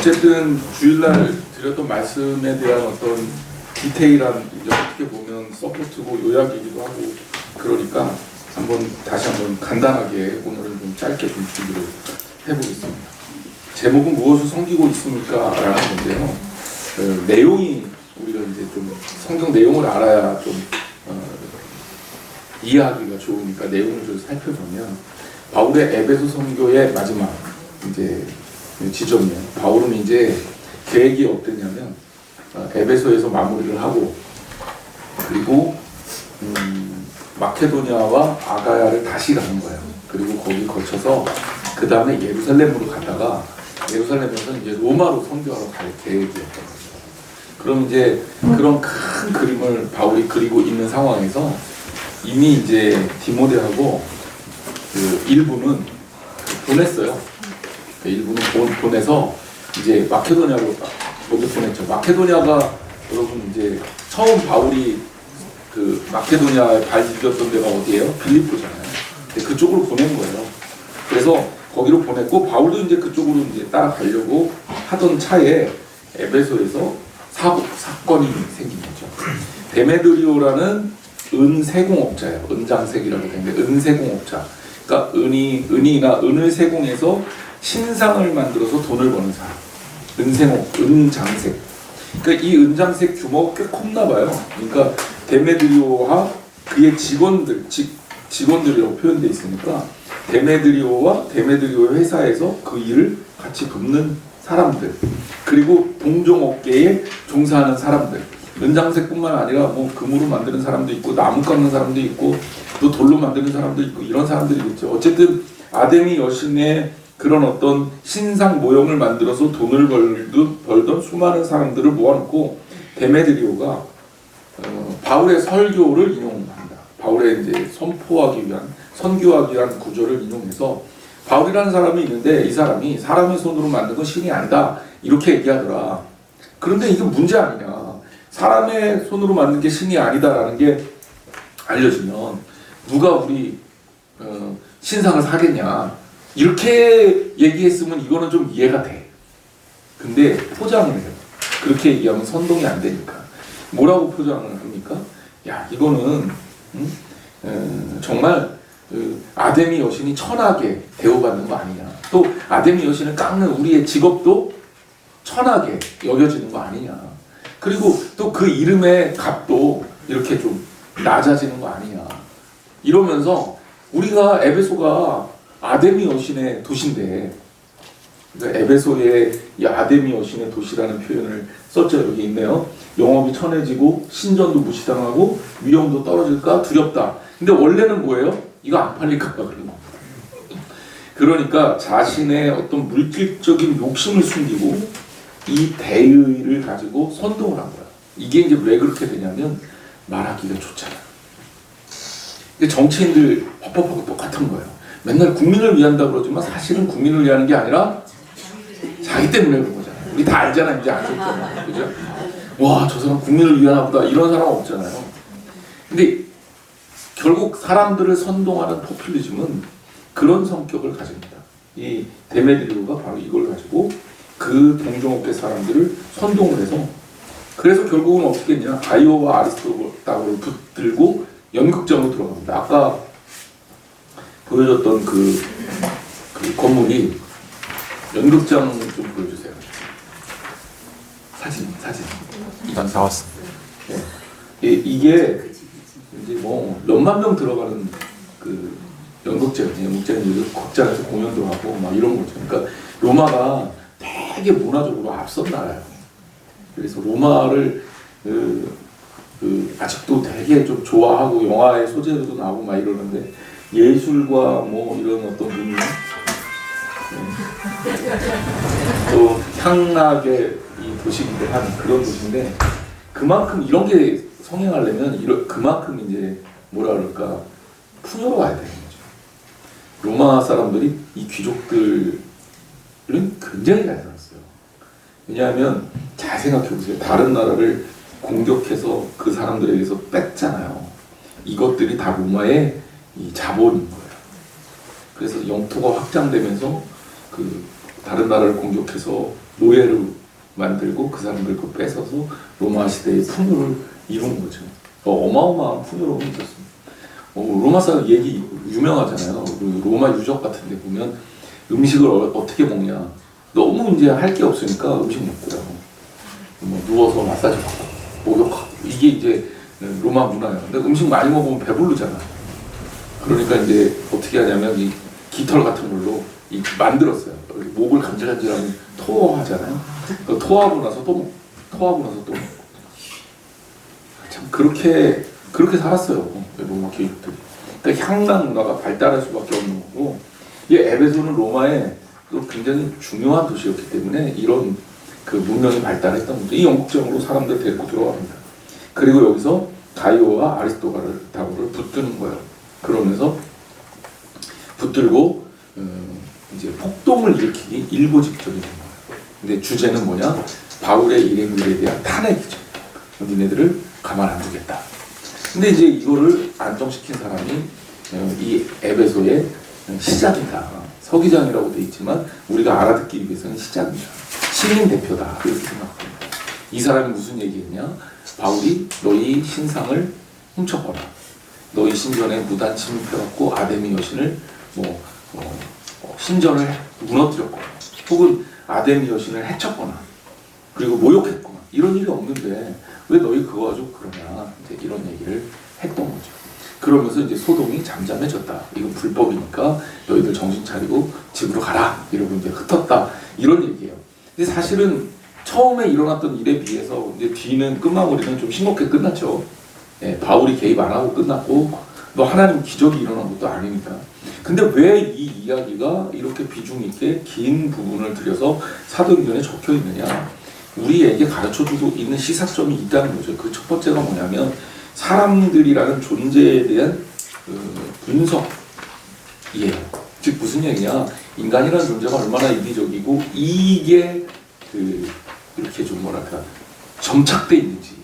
어쨌든 주일날 드렸던 말씀에 대한 어떤 디테일한 이제 어떻게 보면 서포트고 요약이기도 하고 그러니까 다시 한번 간단하게 오늘은 좀 짧게 좀 준비를 해보겠습니다. 제목은 무엇을 섬기고 있습니까? 라는 건데요. 내용이 우리가 이제 좀 성경 내용을 알아야 좀 이해하기가 좋으니까 내용을 좀 살펴보면 바울의 에베소 선교의 마지막 이제 지점이에요. 바울은 이제 계획이 어땠냐면 에베소에서 마무리를 하고 그리고 마케도니아와 아가야를 다시 가는 거예요. 그리고 거기 거쳐서 그 다음에 예루살렘으로 갔다가 예루살렘에서 이제 로마로 선교하러 갈 계획이었던 거죠. 그럼 이제 그런 큰 그림을 바울이 그리고 있는 상황에서 이미 이제 디모데하고 그 일부는 보냈어요. 그 일부는 보내서 이제 마케도니아로 먼저 보냈죠. 마케도니아가 여러분 이제 처음 바울이 그 마케도니아에 발 디뎠던 데가 어디예요? 빌립보잖아요. 그쪽으로 보낸 거예요. 그래서 거기로 보냈고 바울도 이제 그쪽으로 이제 따라가려고 하던 차에 에베소에서 사건이 생긴 거죠. 데메드리오라는 은세공업자예요. 은장색이라고 되는데 은세공업자. 그러니까 은이나 은을 세공해서 신상을 만들어서 돈을 버는 사람. 은장색. 그러니까 이 은장색 규모가 꽤 컸나 봐요. 그러니까 데메드리오와 그의 직원들이라고 표현되어 있으니까 데메드리오와 데메드리오 회사에서 그 일을 같이 돕는 사람들, 그리고 동종업계에 종사하는 사람들, 은장색뿐만 아니라 뭐 금으로 만드는 사람도 있고 나무 깎는 사람도 있고 또 돌로 만드는 사람도 있고 이런 사람들이겠죠. 어쨌든 아데미 여신의 그런 어떤 신상 모형을 만들어서 돈을 벌던 수많은 사람들을 모아놓고 데메드리오가 바울의 설교를 인용합니다. 바울의 이제 선교하기 위한 구절을 인용해서 바울이라는 사람이 있는데 이 사람이 사람의 손으로 만든 건 신이 아니다 이렇게 얘기하더라. 그런데 이게 문제 아니냐. 사람의 손으로 만든 게 신이 아니다라는 게 알려지면 누가 우리 신상을 사겠냐 이렇게 얘기했으면 이거는 좀 이해가 돼. 근데 포장을 해요. 그렇게 얘기하면 선동이 안 되니까 뭐라고 포장을 합니까? 야 이거는 정말 아데미 여신이 천하게 대우받는 거 아니냐. 또 아데미 여신을 깎는 우리의 직업도 천하게 여겨지는 거 아니냐. 그리고 또 그 이름의 값도 이렇게 좀 낮아지는 거 아니냐. 이러면서 우리가 에베소가 아데미 여신의 도시인데 그러니까 에베소의 이 아데미 여신의 도시라는 표현을 썼죠. 여기 있네요. 영업이 천해지고 신전도 무시당하고 위험도 떨어질까 두렵다. 근데 원래는 뭐예요? 이거 안 팔릴까 봐 그런 겁니다. 그러니까 자신의 어떤 물질적인 욕심을 숨기고 이 대의를 가지고 선동을 한 거야. 이게 이제 왜 그렇게 되냐면 말하기가 좋잖아. 근데 정치인들 화법하고 똑같은 거예요. 맨날 국민을 위한다 그러지만 사실은 국민을 위하는 게 아니라 자기 때문에 그런 거잖아요. 우리 다 알잖아. 이제 아셨잖아요. 그죠? 와, 저 사람 국민을 위하나 보다. 이런 사람 없잖아요. 근데 결국 사람들을 선동하는 포퓰리즘은 그런 성격을 가집니다. 이 데메드리오가 바로 이걸 가지고 그 동종업계 사람들을 선동을 해서 그래서 결국은 어떻게 했냐. 가이오와 아리스토닥을 붙들고 연극장으로 들어갑니다. 아까 보여줬던 그 건물이 연극장 좀 보여주세요. 사진. 일단 나왔어. 네. 이게 이제 뭐 몇만 명 들어가는 그 연극장이에요. 극장에서 공연도 하고 막 이런 거죠. 그러니까 로마가 되게 문화적으로 앞선 나라예요. 그래서 로마를 아직도 되게 좀 좋아하고 영화의 소재로도 나오고 막 이러는데 예술과 뭐 이런 어떤 문화 또 향락의 이 도시기도 한 그런 도시인데 그만큼 이런 게 성행하려면 그만큼 이제 뭐라 그럴까 풍요로워야 되는 거죠. 로마 사람들이 이 귀족들은 굉장히 잘 살았어요. 왜냐하면 잘 생각해 보세요. 다른 나라를 공격해서 그 사람들에게서 뺐잖아요. 이것들이 다 로마의 이 자본인 거예요. 그래서 영토가 확장되면서 그 다른 나라를 공격해서 노예로 만들고 그 사람들 거 뺏어서 로마 시대의 풍요를 이룬 거죠. 어마어마한 풍요로움이 있었습니다. 로마사 얘기 유명하잖아요. 로마 유적 같은 데 보면 음식을 어떻게 먹냐. 너무 이제 할 게 없으니까 음식 먹고요. 뭐 누워서 마사지 받고 목욕하고 이게 이제 로마 문화예요. 근데 음식 많이 먹으면 배부르잖아. 그러니까 이제 어떻게 하냐면 이 깃털 같은 걸로 만들었어요. 목을 간질간질하면 토하잖아요. 토하고 나서 또 먹고, 토하고 나서 또 먹고. 참 그렇게 살았어요. 로마 귀족들이. 그러니까 향락 문화가 발달할 수밖에 없는 거고, 이 에베소는 로마의 또 굉장히 중요한 도시였기 때문에 이런 그 문명이 발달했던 거죠. 이 영국적으로 사람들 데리고 들어갑니다. 그리고 여기서 가이오와 아리스토가를 붙드는 거예요. 그러면서 붙들고 이제 폭동을 일으키기 일보직전이 된 거예요. 근데 주제는 뭐냐? 바울의 일행들에 대한 탄핵이죠. 니네들을 가만 안 두겠다. 근데 이제 이거를 안정시킨 사람이 이 에베소의 시작이다. 서기장이라고 돼 있지만 우리가 알아듣기 위해서는 시작이다. 신인 대표다. 이렇게 생각합니다. 이 사람이 무슨 얘기했냐? 바울이 너희 신상을 훔쳤거나 너희 신전에 무단 침입해갖고 아데미 여신을 신전을 무너뜨렸거나 혹은 아데미 여신을 해쳤거나 그리고 모욕했거나 이런 일이 없는데 왜 너희 그거 가지고 그러냐 이제 이런 얘기를 했던 거죠. 그러면서 이제 소동이 잠잠해졌다. 이건 불법이니까 너희들 정신 차리고 집으로 가라. 이러고 이제 흩었다. 이런 얘기예요. 근데 사실은 처음에 일어났던 일에 비해서 이제 뒤는 끝마무리는 좀 싱겁게 끝났죠. 예, 바울이 개입 안 하고 끝났고 하나님 기적이 일어난 것도 아니니까. 근데 왜 이 이야기가 이렇게 비중 있게 긴 부분을 들여서 사도행전에 적혀 있느냐? 우리에게 가르쳐주고 있는 시사점이 있다는 거죠. 그 첫 번째가 뭐냐면 사람들이라는 존재에 대한 분석이에요. 즉 무슨 얘기냐? 인간이라는 존재가 얼마나 이기적이고 이게 이렇게 좀 뭐랄까 점착돼 있는지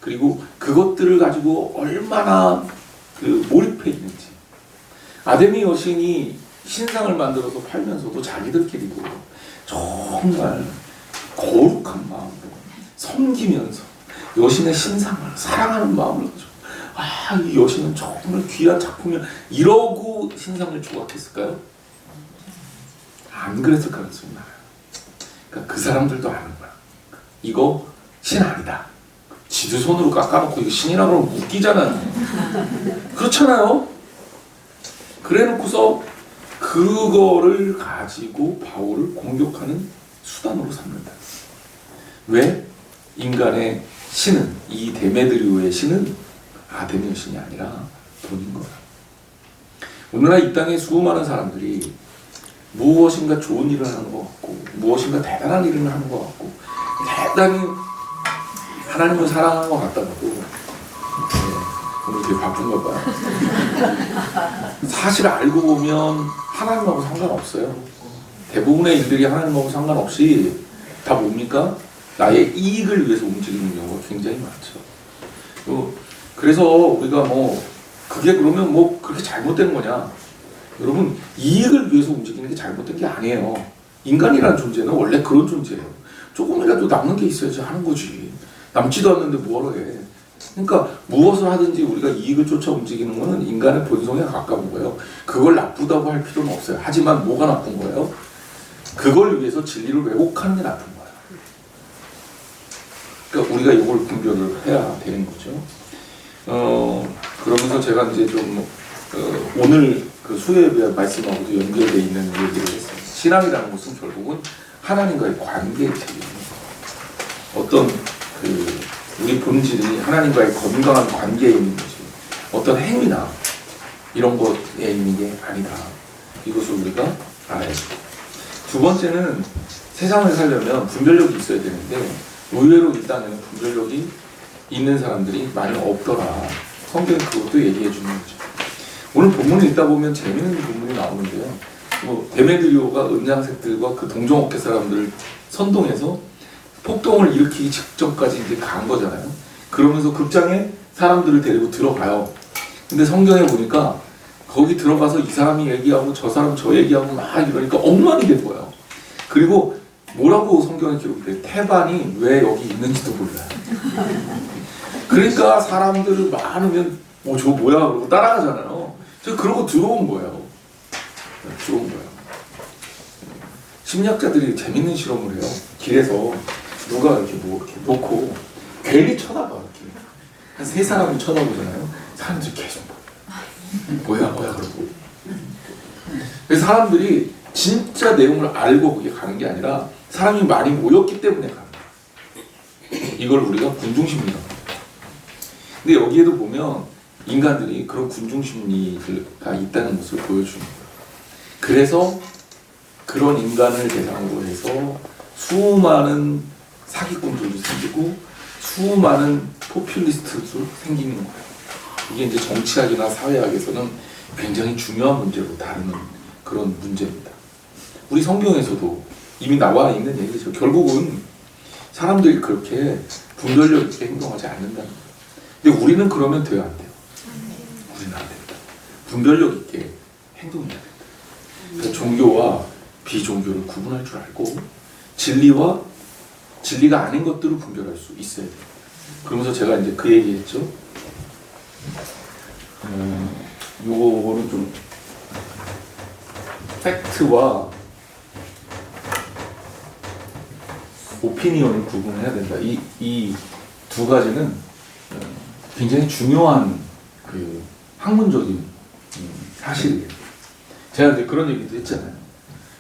그리고 그것들을 가지고 얼마나 몰입해 있는지. 아데미 여신이 신상을 만들어서 팔면서도 자기들끼리도 정말 거룩한 마음으로 섬기면서 여신의 신상을 사랑하는 마음을 가지고 이 여신은 정말 귀한 작품이야 이러고 신상을 조각했을까요? 안 그랬을 가능성이 많아요. 그러니까 그 사람들도 아는 거야. 이거 신 아니다. 지도 손으로 깎아놓고 이거 신이라 그러면 웃기잖아요. 그렇잖아요. 그래놓고서 그거를 가지고 바울을 공격하는 수단으로 삼는다. 왜? 인간의 신은 이 데메드리오의 신은 아데미 신이 아니라 돈인 거야. 오늘날 이 땅에 수많은 사람들이 무엇인가 좋은 일을 하는 것 같고 무엇인가 대단한 일을 하는 것 같고 대단히 하나님을 사랑하는 것 같다고도 오늘 되게 바쁜가 봐요. 사실 알고 보면 하나님하고 상관없어요. 대부분의 일들이 하나님하고 상관없이 다 뭡니까? 나의 이익을 위해서 움직이는 경우가 굉장히 많죠. 그래서 우리가 그게 그러면 그렇게 잘못된 거냐? 여러분 이익을 위해서 움직이는 게 잘못된 게 아니에요. 인간이라는 존재는 원래 그런 존재예요. 조금이라도 남는 게 있어야지 하는 거지. 남지도 않는데 뭐하러 해. 그러니까 무엇을 하든지 우리가 이익을 쫓아 움직이는 거는 인간의 본성에 가까운 거예요. 그걸 나쁘다고 할 필요는 없어요. 하지만 뭐가 나쁜 거예요? 그걸 위해서 진리를 왜곡하는 게 나쁜 거예요. 그러니까 우리가 이걸 분별을 해야 되는 거죠. 그러면서 제가 이제 좀 오늘 그 수요예배 말씀하고도 연결되어 있는 얘기를 했어요. 신앙이라는 것은 결국은 하나님과의 관계예요. 어떤 우리 본질이 하나님과의 건강한 관계에 있는 거지. 어떤 행위나 이런 것에 있는 게 아니다. 이것을 우리가 알아야죠. 두 번째는 세상을 살려면 분별력이 있어야 되는데 의외로 이 땅에는 분별력이 있는 사람들이 많이 없더라. 성경은 그것도 얘기해 주는 거죠. 오늘 본문을 읽다 보면 재미있는 본문이 나오는데요. 데메드리오가 은장색들과 그 동정업계 사람들을 선동해서 폭동을 일으키기 직전까지 이제 간 거잖아요. 그러면서 극장에 사람들을 데리고 들어가요. 근데 성경에 보니까 거기 들어가서 이 사람이 얘기하고 저 사람 저 얘기하고 막 이러니까 엉망이 된 거예요. 그리고 뭐라고 성경에 기록돼? 태반이 왜 여기 있는지도 몰라요. 그러니까 사람들 많으면 저 뭐야 그러고 따라가잖아요. 저 그러고 들어온 거예요. 들어온 거예요. 심리학자들이 재밌는 실험을 해요. 길에서 누가 이렇게 이렇게 놓고 괜히 쳐다봐 이렇게 한 세 사람이 쳐다보잖아요. 사람들이 계속 뭐야 그러고. 그래서 사람들이 진짜 내용을 알고 그게 가는 게 아니라 사람이 많이 모였기 때문에 가는 거예요. 이걸 우리가 군중심리라고 합니다. 근데 여기에도 보면 인간들이 그런 군중심리가 있다는 것을 보여주는 거예요. 그래서 그런 인간을 대상으로 해서 수많은 사기꾼들도 생기고 수많은 포퓰리스트도 생기는 거예요. 이게 이제 정치학이나 사회학에서는 굉장히 중요한 문제로 다루는 그런 문제입니다. 우리 성경에서도 이미 나와 있는 얘기죠. 결국은 사람들이 그렇게 분별력 있게 행동하지 않는다는 거예요. 근데 우리는 그러면 돼요, 안 돼요? 우리는 안 됩니다. 분별력 있게 행동해야 됩니다. 그러니까 종교와 비종교를 구분할 줄 알고 진리와 진리가 아닌 것들을 분별할 수 있어야 돼요. 그러면서 제가 이제 그 얘기했죠. 요거는 좀 팩트와 오피니언을 구분해야 된다. 이 두 가지는 굉장히 중요한 그 학문적인 사실이에요. 제가 이제 그런 얘기도 했잖아요.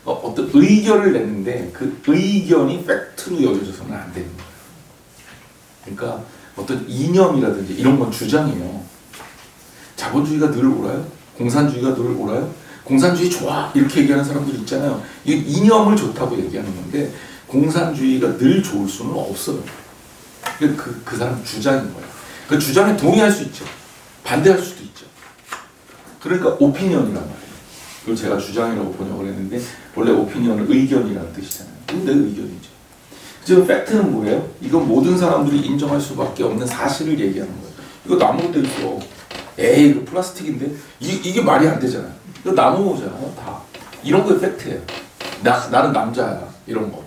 어떤 의견을 냈는데 그 의견이 팩트로 여겨져서는 안 되는 거예요. 그러니까 어떤 이념이라든지 이런 건 주장이에요. 자본주의가 늘 옳아요? 공산주의가 늘 옳아요? 공산주의 좋아! 이렇게 얘기하는 사람들이 있잖아요. 이 이념을 좋다고 얘기하는 건데 공산주의가 늘 좋을 수는 없어요. 그 사람 주장인 거예요. 그 주장에 동의할 수 있죠. 반대할 수도 있죠. 그러니까 오피니언이란 말이에요. 이걸 제가 주장이라고 번역을 했는데 원래 오피니언은 의견이라는 뜻이잖아요. 이건 내 의견이죠. 지금 팩트는 뭐예요? 이건 모든 사람들이 인정할 수밖에 없는 사실을 얘기하는 거예요. 이거 나무로 돼 있어. 에이 이거 플라스틱인데 이게 말이 안 되잖아요. 이거 나무잖아요. 다 이런 거 팩트예요. 나는 남자야 이런 거.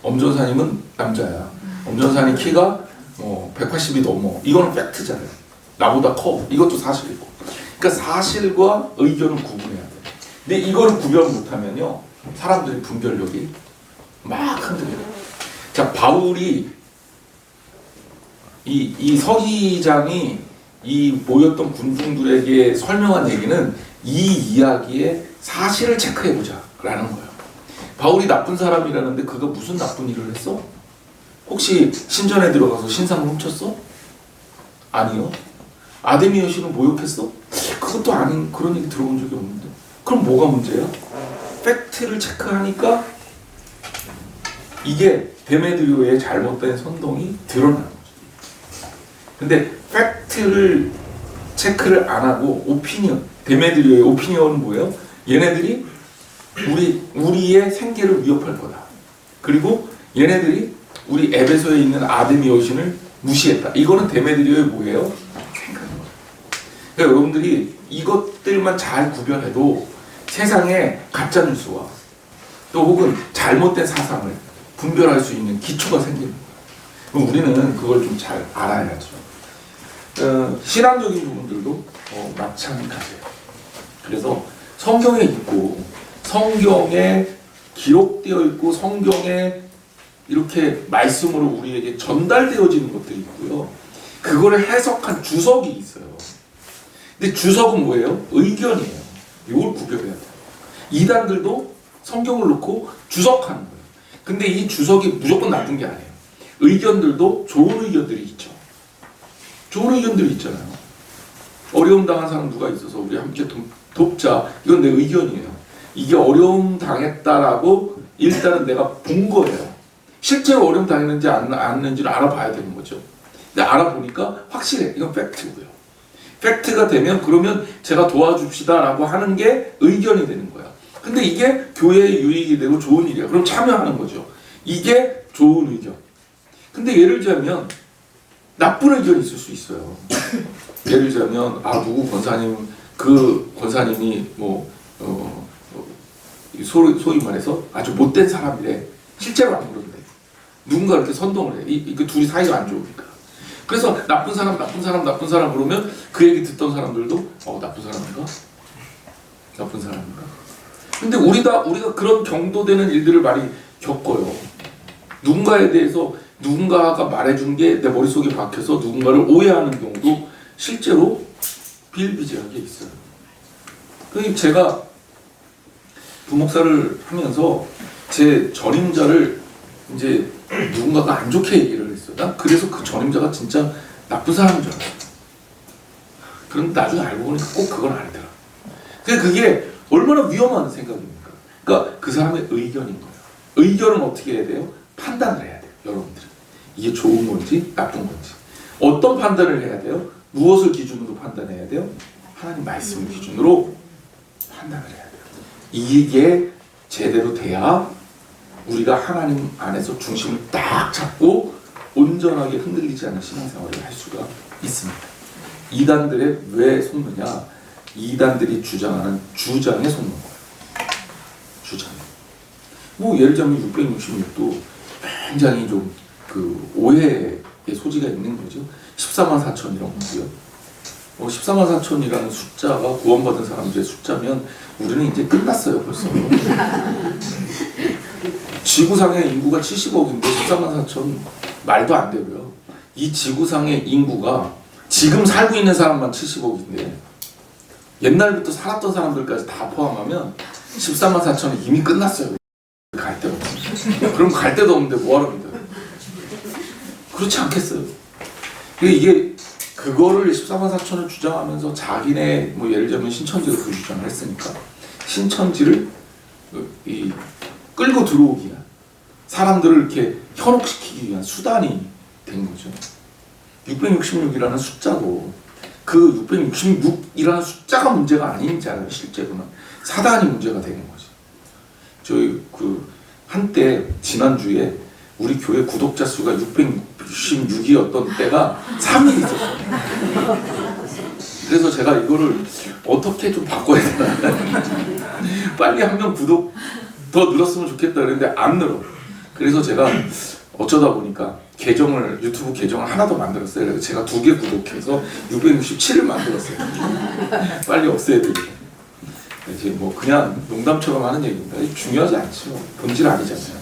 엄전사님은 남자야. 엄전사님 키가 180이 넘어. 이거는 팩트잖아요. 나보다 커. 이것도 사실이고. 그러니까 사실과 의견을 구분해야 돼. 근데 이거를 구별 못하면요, 사람들의 분별력이 막 흔들려요. 자, 바울이 이 서기장이 이 모였던 군중들에게 설명한 얘기는 이 이야기의 사실을 체크해보자 라는 거예요. 바울이 나쁜 사람이라는데 그가 무슨 나쁜 일을 했어? 혹시 신전에 들어가서 신상을 훔쳤어? 아니요. 아데미 여신을 모욕했어? 그것도 아닌 그런 얘기 들어본 적이 없는데. 그럼 뭐가 문제야? 팩트를 체크하니까 이게 데메드리오의 잘못된 선동이 드러나는 거죠. 근데 팩트를 체크를 안 하고 오피니언, 데메드리오의 오피니언은 뭐예요? 얘네들이 우리의 생계를 위협할 거다. 그리고 얘네들이 우리 에베소에 있는 아데미 여신을 무시했다. 이거는 데메드리오의 뭐예요? 생각인 거예요. 그러니까 여러분들이 이것들만 잘 구별해도 세상에 가짜 뉴스와 또 혹은 잘못된 사상을 분별할 수 있는 기초가 생기는 거예요. 그럼 우리는 그걸 좀 잘 알아야죠. 신앙적인 부분들도 마찬가지예요. 그래서 성경에 있고 성경에 기록되어 있고 성경에 이렇게 말씀으로 우리에게 전달되어지는 것들이 있고요. 그거를 해석한 주석이 있어요. 근데 주석은 뭐예요? 의견이에요. 이걸 구별해야 돼요. 이단들도 성경을 놓고 주석하는 거예요. 근데 이 주석이 무조건 나쁜 게 아니에요. 의견들도 좋은 의견들이 있죠. 좋은 의견들이 있잖아요. 어려움 당한 사람 누가 있어서 우리 함께 돕자. 이건 내 의견이에요. 이게 어려움 당했다라고 일단은 내가 본 거예요. 실제로 어려움 당했는지 안 했는지를 알아봐야 되는 거죠. 근데 알아보니까 확실해. 이건 팩트고요. 팩트가 되면 그러면 제가 도와줍시다라고 하는 게 의견이 되는 거야. 근데 이게 교회의 유익이 되고 좋은 일이야. 그럼 참여하는 거죠. 이게 좋은 의견. 근데 예를 들자면 나쁜 의견이 있을 수 있어요. 예를 들자면 누구 권사님 그 권사님이 소위 말해서 아주 못된 사람이래. 실제로 안 그런데 누군가 이렇게 선동을 해. 그 둘이 사이가 안 좋으니까. 그래서 나쁜 사람 그러면 그 얘기 듣던 사람들도 나쁜 사람인가? 나쁜 사람인가? 근데 우리가 그런 경도되는 일들을 많이 겪어요. 누군가에 대해서 누군가가 말해준 게 내 머릿속에 박혀서 누군가를 오해하는 경우도 실제로 비일비재하게 있어요. 그러니까 제가 부목사를 하면서 제 전임자를 이제 누군가가 안 좋게 얘기를 했어요. 난 그래서 그 전임자가 진짜 나쁜 사람인 줄 알았어요. 그런데 나중에 알고 보니까 꼭 그건 아니더라. 그게 얼마나 위험한 생각입니까? 그러니까 그 사람의 의견인 거예요. 의견은 어떻게 해야 돼요? 판단을 해야 돼요. 여러분들은. 이게 좋은 건지 나쁜 건지. 어떤 판단을 해야 돼요? 무엇을 기준으로 판단해야 돼요? 하나님 말씀을 기준으로 판단을 해야 돼요. 이게 제대로 돼야 우리가 하나님 안에서 중심을 딱 잡고 온전하게 흔들리지 않는 신앙생활을 할 수가 있습니다. 이단들의 왜 속느냐? 이단들이 주장하는 주장에 속는 거예요. 주장. 뭐 예를 들면 666도 굉장히 좀 그 오해의 소지가 있는 거죠. 14만 4천 이런 거고요. 14만 4천이라는 숫자가 구원받은 사람들의 숫자면 우리는 이제 끝났어요 벌써. 지구상의 인구가 70억인데 14만 4천 말도 안 되고요. 이 지구상의 인구가 지금 살고 있는 사람만 70억인데 옛날부터 살았던 사람들까지 다 포함하면 14만 4천은 이미 끝났어요. 갈 데가 없어요. 그럼 갈 데도 없는데 뭐하러 믿어요? 그렇지 않겠어요? 이게 그거를 14만 4천을 주장하면서 자기네 뭐 예를 들면 신천지가 그 주장을 했으니까 신천지를 끌고 들어오기 위한 사람들을 이렇게 현혹시키기 위한 수단이 된 거죠. 666이라는 숫자도 그 666이라는 숫자가 문제가 아니잖아요. 실제로는 사단이 문제가 되는 거죠. 저희 그 한때 지난주에 우리 교회 구독자 수가 666이었던 때가 3일 있었어요. 그래서 제가 이거를 어떻게 좀 바꿔야 되나 빨리 한 명 구독 더 늘었으면 좋겠다 그랬는데 안 늘어. 그래서 제가 어쩌다 보니까 유튜브 계정을 하나 더 만들었어요. 그래서 제가 2개 구독해서 667을 만들었어요. 빨리 없애야 되겠다. 이제 뭐 그냥 농담처럼 하는 얘기입니다. 중요하지 않죠. 본질 아니잖아요.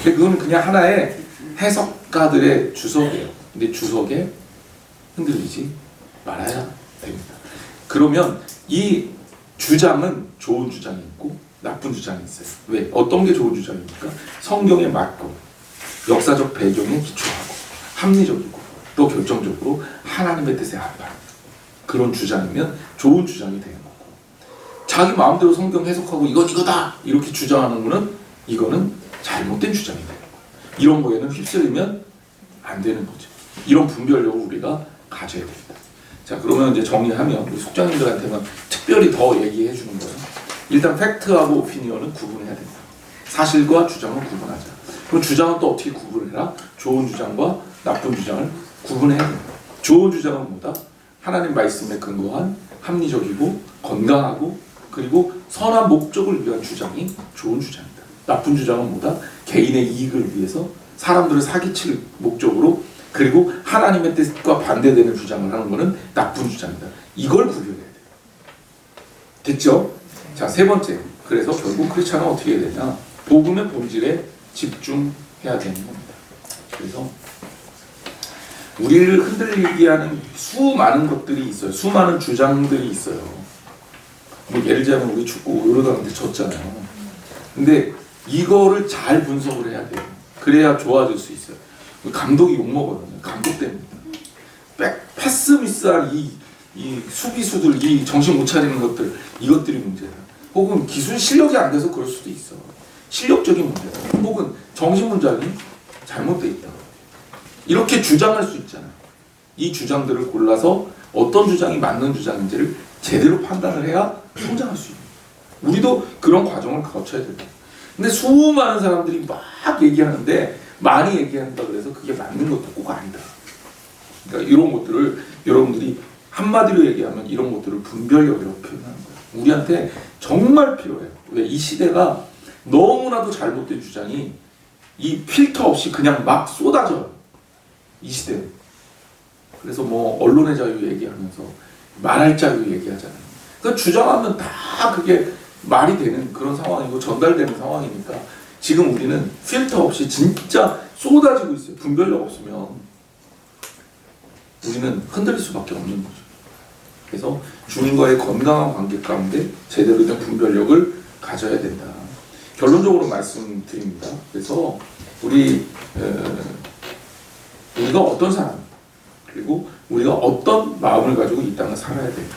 근데 그건 그냥 하나의 해석가들의 주석이에요. 근데 주석에 흔들리지 말아야 됩니다. 그러면 이 주장은 좋은 주장이 있고 나쁜 주장이 있어요. 왜? 어떤 게 좋은 주장입니까? 성경에 맞고 역사적 배경에 기초하고 합리적이고 또 결정적으로 하나님의 뜻에 합한 그런 주장이면 좋은 주장이 되는 거고, 자기 마음대로 성경 해석하고 이건 이거다 이렇게 주장하는 거는 이거는 잘못된 주장이 되는 거예요. 이런 거에는 휩쓸리면 안 되는 거죠. 이런 분별력을 우리가 가져야 됩니다. 자, 그러면 이제 정리하면 우리 숙장님들한테만 특별히 더 얘기해 주는 거예요. 일단 팩트하고 오피니언은 구분해야 된다. 사실과 주장은 구분하자. 그럼 주장은 또 어떻게 구분을 해라? 좋은 주장과 나쁜 주장을 구분해야 된다. 좋은 주장은 뭐다? 하나님 말씀에 근거한 합리적이고 건강하고 그리고 선한 목적을 위한 주장이 좋은 주장이다. 나쁜 주장은 뭐다? 개인의 이익을 위해서 사람들을 사기칠 목적으로 그리고 하나님의 뜻과 반대되는 주장을 하는 것은 나쁜 주장이다. 이걸 구별해야 돼요. 됐죠? 자, 세 번째. 그래서 결국 크리스찬은 어떻게 해야 되냐? 복음의 본질에 집중해야 되는 겁니다. 그래서 우리를 흔들리게 하는 수많은 것들이 있어요. 수많은 주장들이 있어요. 뭐 예를 들자면 우리 축구 요르단한테 졌잖아요. 근데 이거를 잘 분석을 해야 돼요. 그래야 좋아질 수 있어요. 감독이 욕먹거든요. 감독 때문에. 패스미스한 이 수비수들, 이 정신 못 차리는 것들, 이것들이 문제다. 혹은 기술 실력이 안 돼서 그럴 수도 있어. 실력적인 문제다. 혹은 정신 문장이 잘못돼 있다. 이렇게 주장할 수 있잖아요. 이 주장들을 골라서 어떤 주장이 맞는 주장인지를 제대로 판단을 해야 성장할 수 있는 거예요. 우리도 그런 과정을 거쳐야 됩니다. 근데 수많은 사람들이 막 얘기하는데 많이 얘기한다 그래서 그게 맞는 것도 꼭 아니다. 그러니까 이런 것들을 여러분들이 한마디로 얘기하면 이런 것들을 분별력이라고 표현하는 거예요. 우리한테 정말 필요해요. 왜? 이 시대가 너무나도 잘못된 주장이 이 필터 없이 그냥 막 쏟아져요. 이 시대는. 그래서 뭐 언론의 자유 얘기하면서 말할 자유 얘기하잖아요. 그러니까 주장하면 다 그게 말이 되는 그런 상황이고 전달되는 상황이니까 지금 우리는 필터 없이 진짜 쏟아지고 있어요. 분별력 없으면 우리는 흔들릴 수밖에 없는 거죠. 그래서 주님과의 건강한 관계 가운데 제대로 된 분별력을 가져야 된다. 결론적으로 말씀드립니다. 그래서 우리가 어떤 사람 그리고 우리가 어떤 마음을 가지고 이 땅을 살아야 돼요.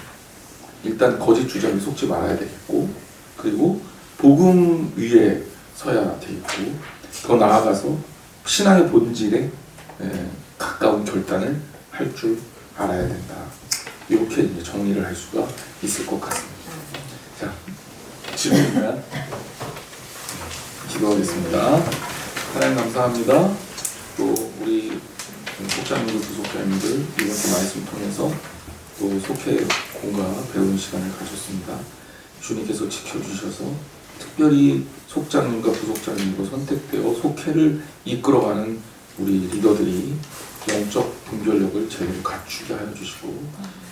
일단 거짓 주장에 속지 말아야 되겠고, 그리고 복음 위에 서야 되겠고, 더 나아가서 신앙의 본질에 가까운 결단을 할 줄 알아야 된다. 이렇게 이제 정리를 할 수가 있을 것 같습니다. 자, 질문이면 기도하겠습니다. 하나님 감사합니다. 또 우리 속자님들, 부속자님들 이번 주 말씀 통해서 또 속회 공과 배우는 시간을 가졌습니다. 주님께서 지켜주셔서 특별히 속장님과 부속장님으로 선택되어 속회를 이끌어가는 우리 리더들이 영적 분별력을 제대로 갖추게 하여 주시고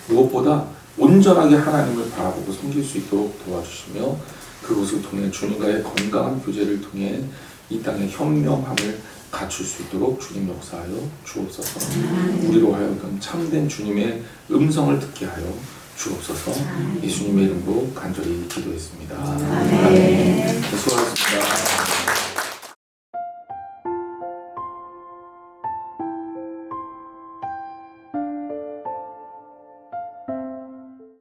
무엇보다 온전하게 하나님을 바라보고 섬길 수 있도록 도와주시며 그것을 통해 주님과의 건강한 교제를 통해 이 땅의 현명함을 갖출 수 있도록 주님 역사하여 주옵소서. 우리로 하여금 참된 주님의 음성을 듣게 하여 주옵소서. 예수님의 이름으로 간절히 기도했습니다. 아멘. 수고하셨습니다.